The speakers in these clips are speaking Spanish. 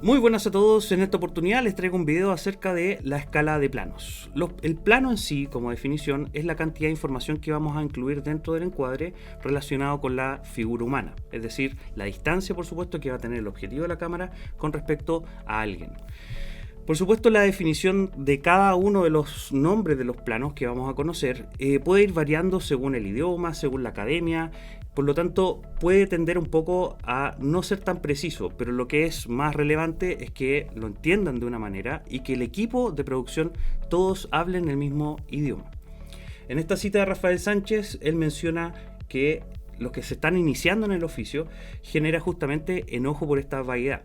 Muy buenas a todos, en esta oportunidad les traigo un video acerca de la escala de planos. El plano en sí, como definición, es la cantidad de información que vamos a incluir dentro del encuadre relacionado con la figura humana, es decir, la distancia, por supuesto, que va a tener el objetivo de la cámara con respecto a alguien. Por supuesto, la definición de cada uno de los nombres de los planos que vamos a conocer puede ir variando según el idioma, según la academia. Por lo tanto, puede tender un poco a no ser tan preciso, pero lo que es más relevante es que lo entiendan de una manera y que el equipo de producción todos hablen el mismo idioma. En esta cita de Rafael Sánchez, él menciona que los que se están iniciando en el oficio genera justamente enojo por esta vaguedad.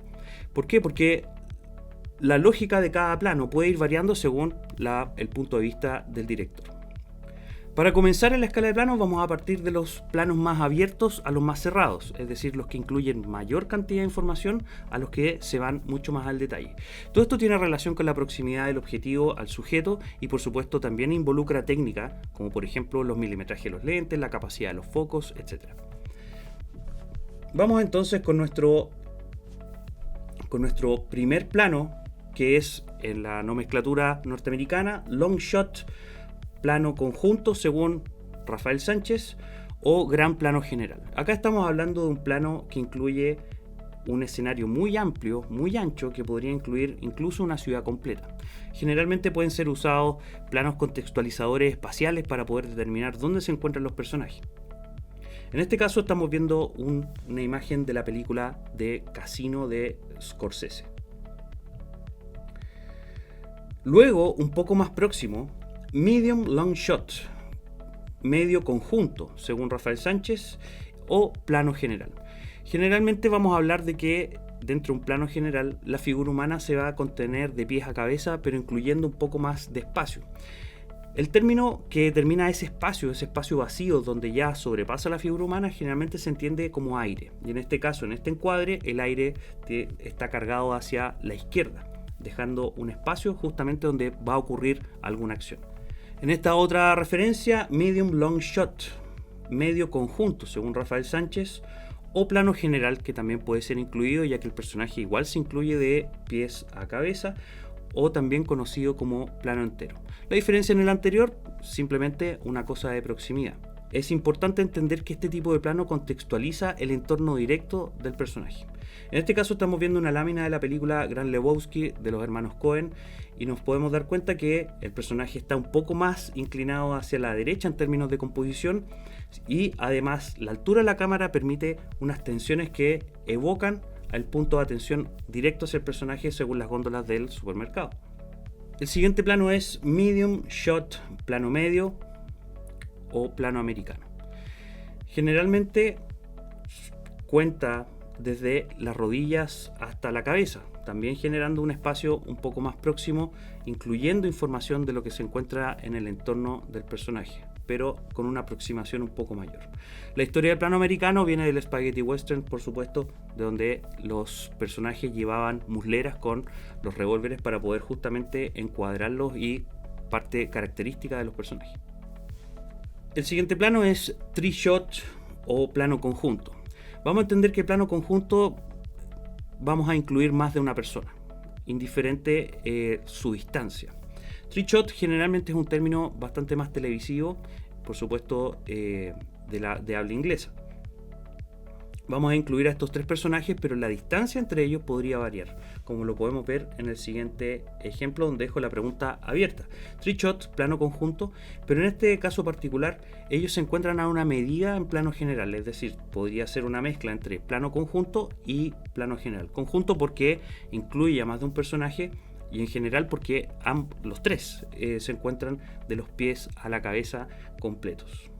¿Por qué? Porque la lógica de cada plano puede ir variando según el punto de vista del director. Para comenzar en la escala de planos vamos a partir de los planos más abiertos a los más cerrados, es decir, los que incluyen mayor cantidad de información a los que se van mucho más al detalle. Todo esto tiene relación con la proximidad del objetivo al sujeto y por supuesto también involucra técnica, como por ejemplo los milimetrajes de los lentes, la capacidad de los focos, etc. Vamos entonces con nuestro primer plano, que es en la nomenclatura norteamericana, long shot, plano conjunto según Rafael Sánchez, o gran plano general. Acá estamos hablando de un plano que incluye un escenario muy amplio, muy ancho, que podría incluir incluso una ciudad completa. Generalmente pueden ser usados planos contextualizadores espaciales para poder determinar dónde se encuentran los personajes. En este caso estamos viendo una imagen de la película de Casino de Scorsese. Luego, un poco más próximo, medium long shot, medio conjunto, según Rafael Sánchez, o plano general. Generalmente vamos a hablar de que dentro de un plano general la figura humana se va a contener de pies a cabeza, pero incluyendo un poco más de espacio. El término que determina ese espacio vacío donde ya sobrepasa la figura humana, generalmente se entiende como aire. Y en este caso, en este encuadre, el aire está cargado hacia la izquierda, dejando un espacio justamente donde va a ocurrir alguna acción. En esta otra referencia, medium long shot, medio conjunto, según Rafael Sánchez, o plano general, que también puede ser incluido, ya que el personaje igual se incluye de pies a cabeza, o también conocido como plano entero. La diferencia en el anterior, simplemente una cosa de proximidad. Es importante entender que este tipo de plano contextualiza el entorno directo del personaje. En este caso estamos viendo una lámina de la película Gran Lebowski de los hermanos Coen y nos podemos dar cuenta que el personaje está un poco más inclinado hacia la derecha en términos de composición y además la altura de la cámara permite unas tensiones que evocan el punto de atención directo hacia el personaje según las góndolas del supermercado. El siguiente plano es medium shot, plano medio o plano americano. Generalmente cuenta desde las rodillas hasta la cabeza, también generando un espacio un poco más próximo, incluyendo información de lo que se encuentra en el entorno del personaje, pero con una aproximación un poco mayor. La historia del plano americano viene del spaghetti western, por supuesto, de donde los personajes llevaban musleras con los revólveres para poder justamente encuadrarlos y parte característica de los personajes. El siguiente plano es three shot o plano conjunto. Vamos a entender que el plano conjunto vamos a incluir más de una persona, indiferente su distancia. Three shot generalmente es un término bastante más televisivo, por supuesto de habla inglesa. Vamos a incluir a estos tres personajes, pero la distancia entre ellos podría variar, como lo podemos ver en el siguiente ejemplo, donde dejo la pregunta abierta. Three shot, plano conjunto, pero en este caso particular, ellos se encuentran a una medida en plano general, es decir, podría ser una mezcla entre plano conjunto y plano general. Conjunto porque incluye a más de un personaje, y en general porque los tres se encuentran de los pies a la cabeza completos.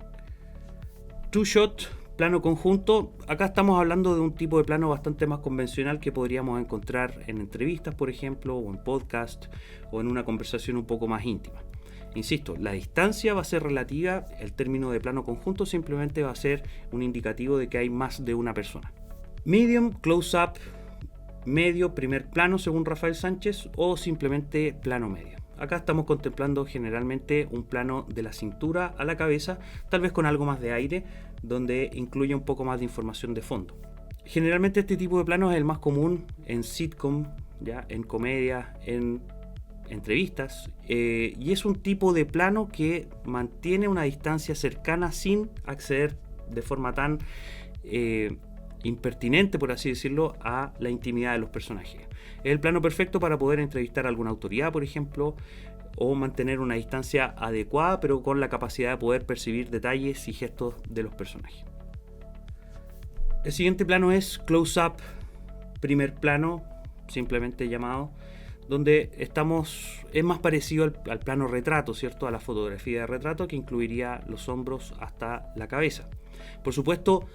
Two shot, plano conjunto, acá estamos hablando de un tipo de plano bastante más convencional que podríamos encontrar en entrevistas, por ejemplo, o en podcast, o en una conversación un poco más íntima. Insisto, la distancia va a ser relativa, el término de plano conjunto simplemente va a ser un indicativo de que hay más de una persona. Medium, close up, medio, primer plano según Rafael Sánchez, o simplemente plano medio. Acá estamos contemplando generalmente un plano de la cintura a la cabeza, tal vez con algo más de aire, donde incluye un poco más de información de fondo. Generalmente este tipo de plano es el más común en sitcom, ¿ya? En comedias, en entrevistas, y es un tipo de plano que mantiene una distancia cercana sin acceder de forma tan impertinente, por así decirlo, a la intimidad de los personajes. Es el plano perfecto para poder entrevistar a alguna autoridad, por ejemplo, o mantener una distancia adecuada, pero con la capacidad de poder percibir detalles y gestos de los personajes. El siguiente plano es close-up, primer plano, simplemente llamado, donde es más parecido al plano retrato, ¿cierto? A la fotografía de retrato, que incluiría los hombros hasta la cabeza. Por supuesto,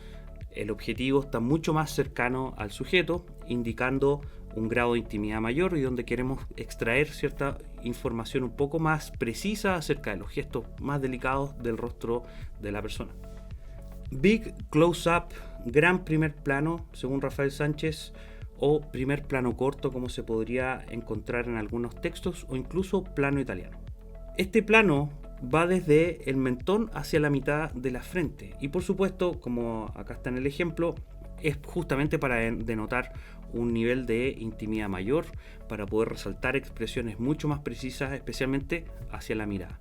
el objetivo está mucho más cercano al sujeto, indicando un grado de intimidad mayor y donde queremos extraer cierta información un poco más precisa acerca de los gestos más delicados del rostro de la persona. Big close-up, gran primer plano, según Rafael Sánchez, o primer plano corto, como se podría encontrar en algunos textos, o incluso plano italiano. Este plano va desde el mentón hacia la mitad de la frente y, por supuesto, como acá está en el ejemplo, es justamente para denotar un nivel de intimidad mayor, para poder resaltar expresiones mucho más precisas, especialmente hacia la mirada.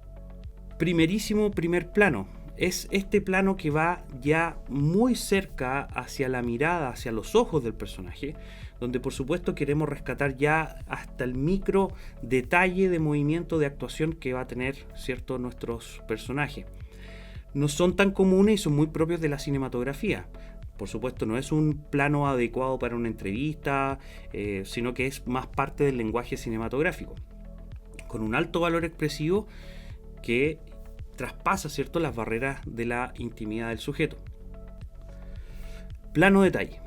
Primerísimo primer plano. Es este plano que va ya muy cerca hacia la mirada, hacia los ojos del personaje, donde por supuesto queremos rescatar ya hasta el micro detalle de movimiento de actuación que va a tener, ¿cierto?, nuestros personajes. No son tan comunes y son muy propios de la cinematografía. Por supuesto, no es un plano adecuado para una entrevista, sino que es más parte del lenguaje cinematográfico, con un alto valor expresivo que traspasa, ¿cierto?, las barreras de la intimidad del sujeto. Plano detalle.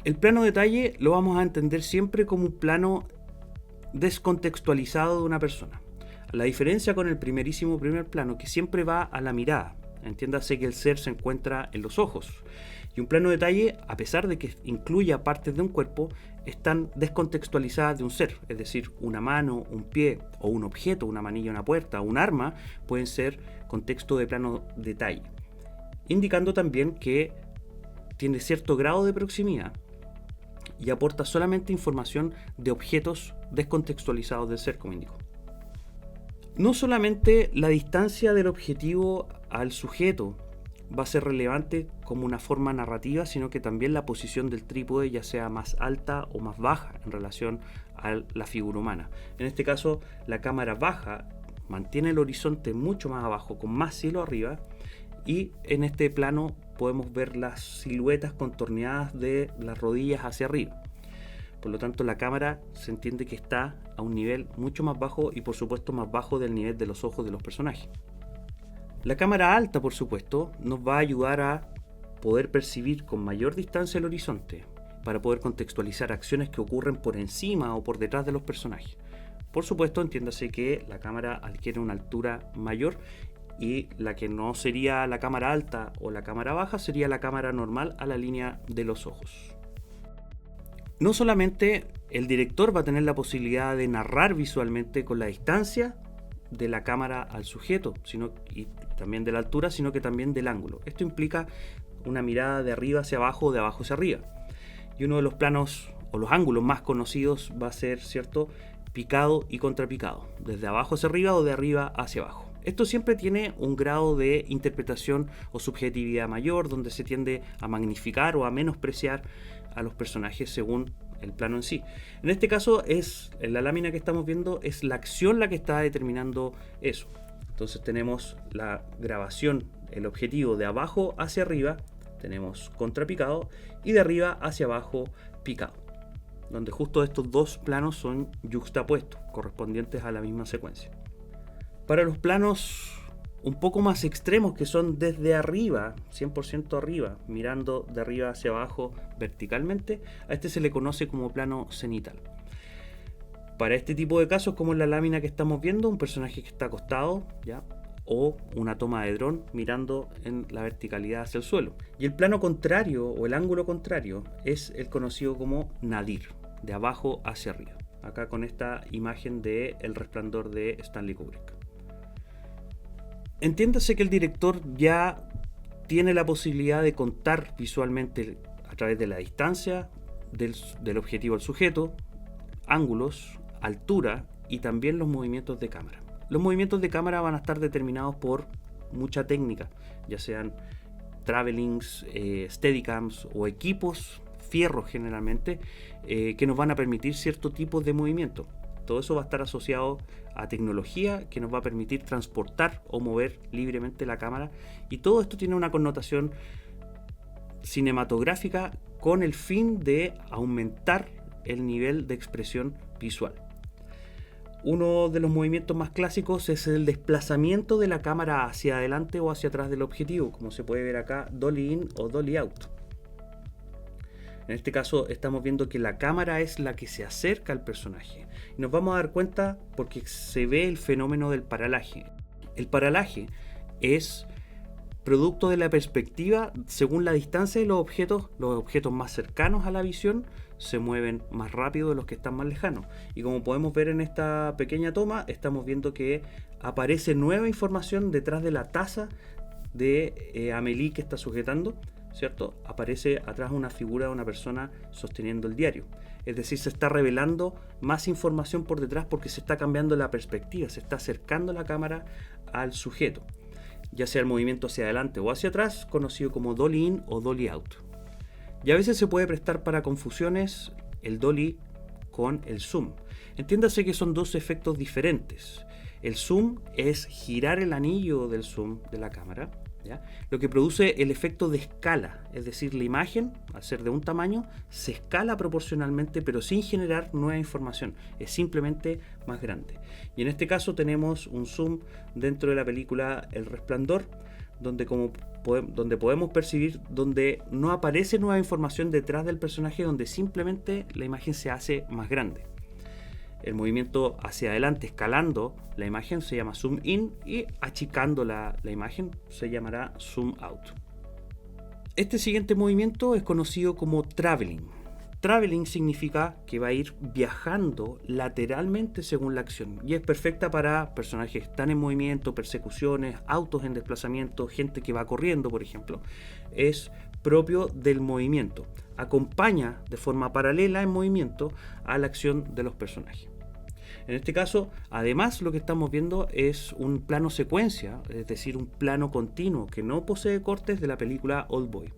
El plano detalle lo vamos a entender siempre como un plano descontextualizado de una persona. La diferencia con el primerísimo primer plano, que siempre va a la mirada. Entiéndase que el ser se encuentra en los ojos. Y un plano detalle, a pesar de que incluya partes de un cuerpo, están descontextualizadas de un ser. Es decir, una mano, un pie o un objeto, una manilla, una puerta, un arma, pueden ser contexto de plano detalle. Indicando también que tiene cierto grado de proximidad y aporta solamente información de objetos descontextualizados del ser, como indico. No solamente la distancia del objetivo al sujeto va a ser relevante como una forma narrativa, sino que también la posición del trípode, ya sea más alta o más baja en relación a la figura humana. En este caso, la cámara baja mantiene el horizonte mucho más abajo, con más cielo arriba, y en este plano podemos ver las siluetas contorneadas de las rodillas hacia arriba. Por lo tanto, la cámara se entiende que está a un nivel mucho más bajo y, por supuesto, más bajo del nivel de los ojos de los personajes. La cámara alta, por supuesto, nos va a ayudar a poder percibir con mayor distancia el horizonte, para poder contextualizar acciones que ocurren por encima o por detrás de los personajes. Por supuesto, entiéndase que la cámara adquiere una altura mayor y la que no sería la cámara alta o la cámara baja sería la cámara normal a la línea de los ojos. No solamente el director va a tener la posibilidad de narrar visualmente con la distancia de la cámara al sujeto, y también de la altura, sino que también del ángulo. Esto implica una mirada de arriba hacia abajo o de abajo hacia arriba. Y uno de los planos o los ángulos más conocidos va a ser, ¿cierto?, picado y contrapicado, desde abajo hacia arriba o de arriba hacia abajo. Esto siempre tiene un grado de interpretación o subjetividad mayor, donde se tiende a magnificar o a menospreciar a los personajes según el plano en sí. En este caso, en la lámina que estamos viendo, es la acción la que está determinando eso. Entonces tenemos la grabación, el objetivo de abajo hacia arriba, tenemos contrapicado, y de arriba hacia abajo picado, donde justo estos dos planos son yuxtapuestos, correspondientes a la misma secuencia. Para los planos un poco más extremos, que son desde arriba, 100% arriba, mirando de arriba hacia abajo verticalmente, a este se le conoce como plano cenital. Para este tipo de casos, como en la lámina que estamos viendo, un personaje que está acostado, ¿ya?, o una toma de dron mirando en la verticalidad hacia el suelo. Y el plano contrario o el ángulo contrario es el conocido como nadir, de abajo hacia arriba. Acá con esta imagen de El Resplandor de Stanley Kubrick. Entiéndase que el director ya tiene la posibilidad de contar visualmente a través de la distancia del objetivo al sujeto, ángulos, altura y también los movimientos de cámara. Los movimientos de cámara van a estar determinados por mucha técnica, ya sean travelings, steadicams o equipos, fierros generalmente, que nos van a permitir cierto tipo de movimiento. Todo eso va a estar asociado a tecnología que nos va a permitir transportar o mover libremente la cámara, y todo esto tiene una connotación cinematográfica con el fin de aumentar el nivel de expresión visual. Uno de los movimientos más clásicos es el desplazamiento de la cámara hacia adelante o hacia atrás del objetivo, como se puede ver acá, dolly in o dolly out. En este caso estamos viendo que la cámara es la que se acerca al personaje. Y nos vamos a dar cuenta porque se ve el fenómeno del paralaje. El paralaje es producto de la perspectiva según la distancia de los objetos más cercanos a la visión se mueven más rápido de los que están más lejanos. Y como podemos ver en esta pequeña toma, estamos viendo que aparece nueva información detrás de la taza de Amélie que está sujetando, ¿cierto? Aparece atrás una figura de una persona sosteniendo el diario. Es decir, se está revelando más información por detrás porque se está cambiando la perspectiva, se está acercando la cámara al sujeto, ya sea el movimiento hacia adelante o hacia atrás, conocido como dolly in o dolly out. Y a veces se puede prestar para confusiones el dolly con el zoom. Entiéndase que son dos efectos diferentes. El zoom es girar el anillo del zoom de la cámara, ¿ya? Lo que produce el efecto de escala, es decir, la imagen, al ser de un tamaño, se escala proporcionalmente pero sin generar nueva información, es simplemente más grande. Y en este caso tenemos un zoom dentro de la película El Resplandor, donde podemos percibir donde no aparece nueva información detrás del personaje, donde simplemente la imagen se hace más grande. El movimiento hacia adelante escalando la imagen se llama zoom in, y achicando la imagen se llamará zoom out. Este siguiente movimiento es conocido como traveling. Traveling significa que va a ir viajando lateralmente según la acción, y es perfecta para personajes que están en movimiento, persecuciones, autos en desplazamiento, gente que va corriendo, por ejemplo. Es propio del movimiento, acompaña de forma paralela en movimiento a la acción de los personajes. En este caso, además, lo que estamos viendo es un plano secuencia, es decir, un plano continuo que no posee cortes, de la película Oldboy.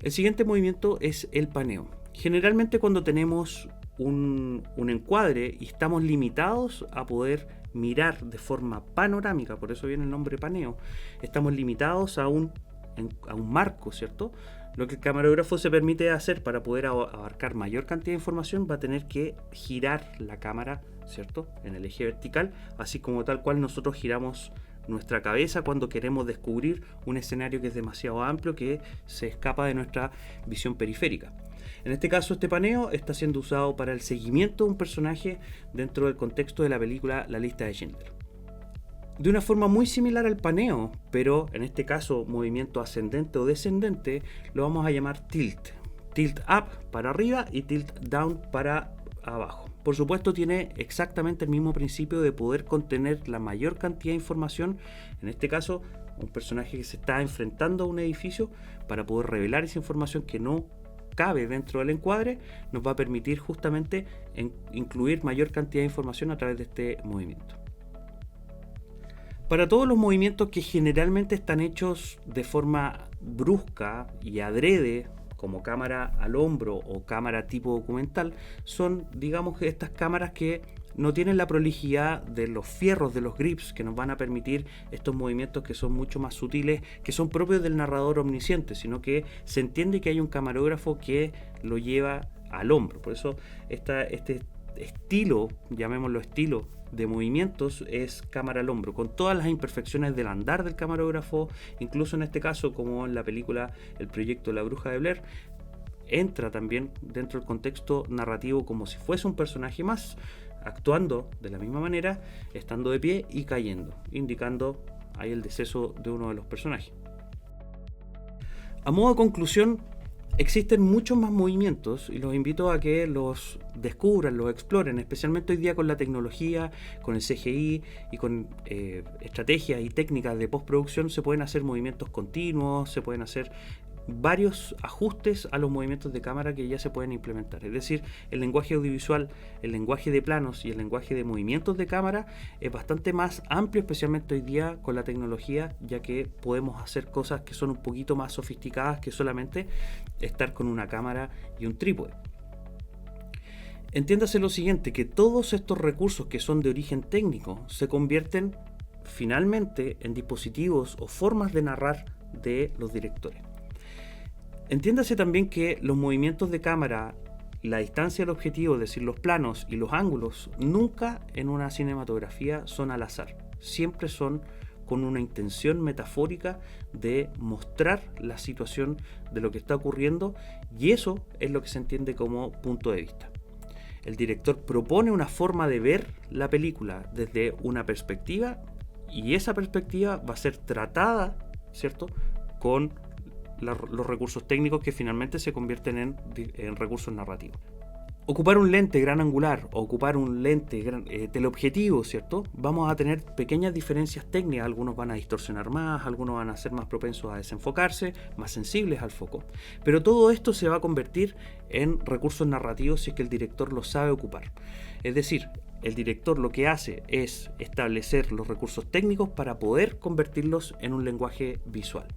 El siguiente movimiento es el paneo. Generalmente cuando tenemos un encuadre y estamos limitados a poder mirar de forma panorámica, por eso viene el nombre paneo, estamos limitados a un marco, ¿cierto? Lo que el camarógrafo se permite hacer para poder abarcar mayor cantidad de información, va a tener que girar la cámara, ¿cierto?, en el eje vertical, así como tal cual nosotros giramos nuestra cabeza cuando queremos descubrir un escenario que es demasiado amplio, que se escapa de nuestra visión periférica. En este caso, este paneo está siendo usado para el seguimiento de un personaje dentro del contexto de la película La Lista de Schindler. De una forma muy similar al paneo, pero en este caso movimiento ascendente o descendente, lo vamos a llamar tilt. Tilt up para arriba y tilt down para abajo. Por supuesto, tiene exactamente el mismo principio de poder contener la mayor cantidad de información. En este caso, un personaje que se está enfrentando a un edificio, para poder revelar esa información que no cabe dentro del encuadre, nos va a permitir justamente incluir mayor cantidad de información a través de este movimiento. Para todos los movimientos que generalmente están hechos de forma brusca y adrede, como cámara al hombro o cámara tipo documental, son, digamos, estas cámaras que no tienen la prolijidad de los fierros, de los grips, que nos van a permitir estos movimientos que son mucho más sutiles, que son propios del narrador omnisciente, sino que se entiende que hay un camarógrafo que lo lleva al hombro. Por eso este estilo, llamémoslo estilo, de movimientos es cámara al hombro, con todas las imperfecciones del andar del camarógrafo. Incluso en este caso, como en la película El proyecto de la bruja de Blair, entra también dentro del contexto narrativo como si fuese un personaje más, actuando de la misma manera, estando de pie y cayendo, indicando ahí el deceso de uno de los personajes. A modo de conclusión, existen muchos más movimientos y los invito a que los descubran, los exploren, especialmente hoy día con la tecnología, con el CGI y con estrategias y técnicas de postproducción. Se pueden hacer movimientos continuos, se pueden hacer varios ajustes a los movimientos de cámara que ya se pueden implementar. Es decir, el lenguaje audiovisual, el lenguaje de planos y el lenguaje de movimientos de cámara es bastante más amplio, especialmente hoy día con la tecnología, ya que podemos hacer cosas que son un poquito más sofisticadas que solamente estar con una cámara y un trípode. Entiéndase lo siguiente, que todos estos recursos que son de origen técnico se convierten finalmente en dispositivos o formas de narrar de los directores. Entiéndase también que los movimientos de cámara, la distancia del objetivo, es decir, los planos y los ángulos, nunca en una cinematografía son al azar. Siempre son con una intención metafórica de mostrar la situación de lo que está ocurriendo, y eso es lo que se entiende como punto de vista. El director propone una forma de ver la película desde una perspectiva, y esa perspectiva va a ser tratada, ¿cierto?, con los recursos técnicos que finalmente se convierten en recursos narrativos. Ocupar un lente gran angular o ocupar un lente teleobjetivo, ¿cierto? Vamos a tener pequeñas diferencias técnicas. Algunos van a distorsionar más, algunos van a ser más propensos a desenfocarse, más sensibles al foco. Pero todo esto se va a convertir en recursos narrativos si es que el director lo sabe ocupar. Es decir, el director lo que hace es establecer los recursos técnicos para poder convertirlos en un lenguaje visual.